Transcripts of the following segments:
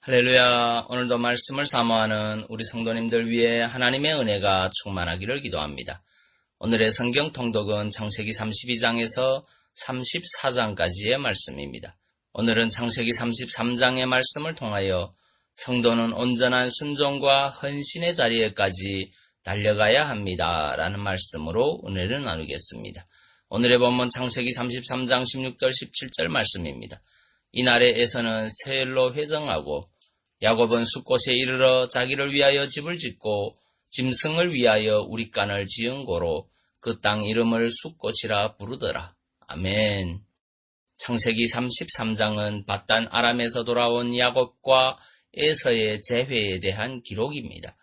할렐루야. 오늘도 말씀을 사모하는 우리 성도님들 위해 하나님의 은혜가 충만하기를 기도합니다. 오늘의 성경 통독은 창세기 32장에서 34장까지의 말씀입니다. 오늘은 창세기 33장의 말씀을 통하여 성도는 온전한 순종과 헌신의 자리에까지 달려가야 합니다. 라는 말씀으로 은혜를 나누겠습니다. 오늘의 본문 창세기 33장 16절 17절 말씀입니다. 이날에 에서는 세엘로 회정하고 야곱은 숫곳에 이르러 자기를 위하여 집을 짓고 짐승을 위하여 우릿간을 지은 고로 그 땅 이름을 숫곳이라 부르더라. 아멘. 창세기 33장은 밧단 아람에서 돌아온 야곱과 에서의 재회에 대한 기록입니다.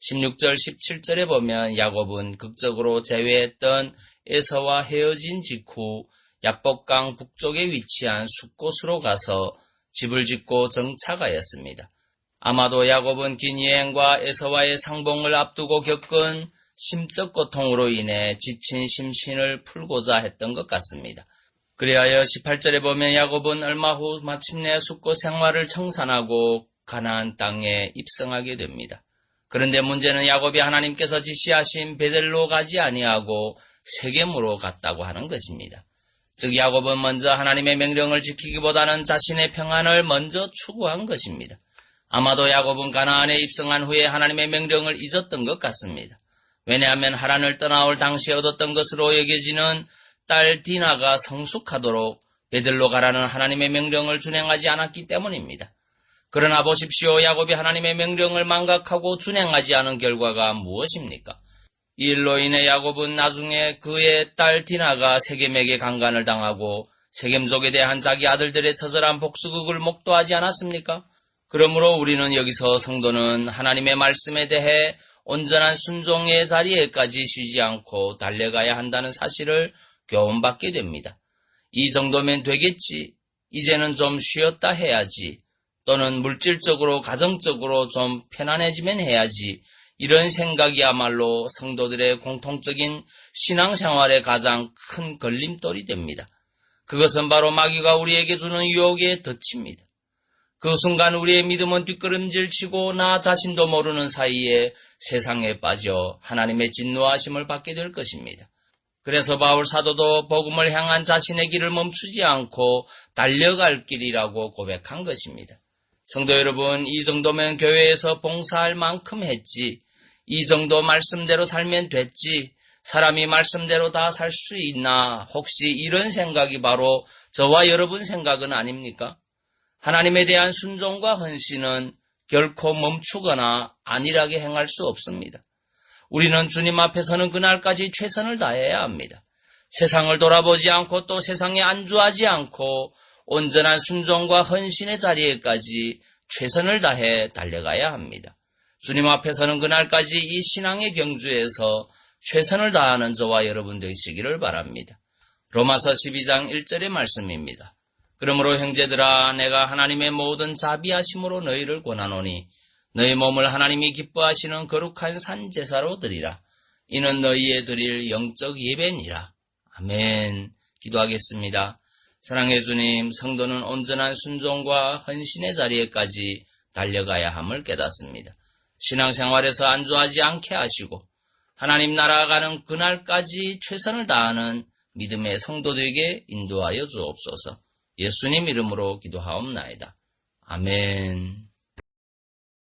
16절 17절에 보면 야곱은 극적으로 재회했던 에서와 헤어진 직후 야복강 북쪽에 위치한 숫곳으로 가서 집을 짓고 정착하였습니다. 아마도 야곱은 긴 여행과 에서와의 상봉을 앞두고 겪은 심적 고통으로 인해 지친 심신을 풀고자 했던 것 같습니다. 그리하여 18절에 보면 야곱은 얼마 후 마침내 숫곳 생활을 청산하고 가나안 땅에 입성하게 됩니다. 그런데 문제는 야곱이 하나님께서 지시하신 베델로 가지 아니하고 세겜으로 갔다고 하는 것입니다. 즉 야곱은 먼저 하나님의 명령을 지키기보다는 자신의 평안을 먼저 추구한 것입니다. 아마도 야곱은 가나안에 입성한 후에 하나님의 명령을 잊었던 것 같습니다. 왜냐하면 하란을 떠나올 당시에 얻었던 것으로 여겨지는 딸 디나가 성숙하도록 베들로 가라는 하나님의 명령을 준행하지 않았기 때문입니다. 그러나 보십시오. 야곱이 하나님의 명령을 망각하고 준행하지 않은 결과가 무엇입니까? 이 일로 인해 야곱은 나중에 그의 딸 디나가 세겜에게 강간을 당하고 세겜족에 대한 자기 아들들의 처절한 복수극을 목도하지 않았습니까? 그러므로 우리는 여기서 성도는 하나님의 말씀에 대해 온전한 순종의 자리에까지 쉬지 않고 달려가야 한다는 사실을 교훈받게 됩니다. 이 정도면 되겠지, 이제는 좀 쉬었다 해야지, 또는 물질적으로 가정적으로 좀 편안해지면 해야지, 이런 생각이야말로 성도들의 공통적인 신앙생활의 가장 큰 걸림돌이 됩니다. 그것은 바로 마귀가 우리에게 주는 유혹의 덫입니다. 그 순간 우리의 믿음은 뒷걸음질치고 나 자신도 모르는 사이에 세상에 빠져 하나님의 진노하심을 받게 될 것입니다. 그래서 바울 사도도 복음을 향한 자신의 길을 멈추지 않고 달려갈 길이라고 고백한 것입니다. 성도 여러분, 이 정도면 교회에서 봉사할 만큼 했지, 이 정도 말씀대로 살면 됐지, 사람이 말씀대로 다 살 수 있나, 혹시 이런 생각이 바로 저와 여러분 생각은 아닙니까? 하나님에 대한 순종과 헌신은 결코 멈추거나 안일하게 행할 수 없습니다. 우리는 주님 앞에 서는 그날까지 최선을 다해야 합니다. 세상을 돌아보지 않고 또 세상에 안주하지 않고 온전한 순종과 헌신의 자리에까지 최선을 다해 달려가야 합니다. 주님 앞에 서는 그날까지 이 신앙의 경주에서 최선을 다하는 저와 여러분 되시기를 바랍니다. 로마서 12장 1절의 말씀입니다. 그러므로 형제들아, 내가 하나님의 모든 자비하심으로 너희를 권하노니 너희 몸을 하나님이 기뻐하시는 거룩한 산제사로 드리라. 이는 너희의 드릴 영적 예배니라. 아멘. 기도하겠습니다. 사랑의 주님, 성도는 온전한 순종과 헌신의 자리에까지 달려가야 함을 깨닫습니다. 신앙생활에서 안주하지 않게 하시고 하나님 나라 가는 그날까지 최선을 다하는 믿음의 성도들에게 인도하여 주옵소서. 예수님 이름으로 기도하옵나이다. 아멘.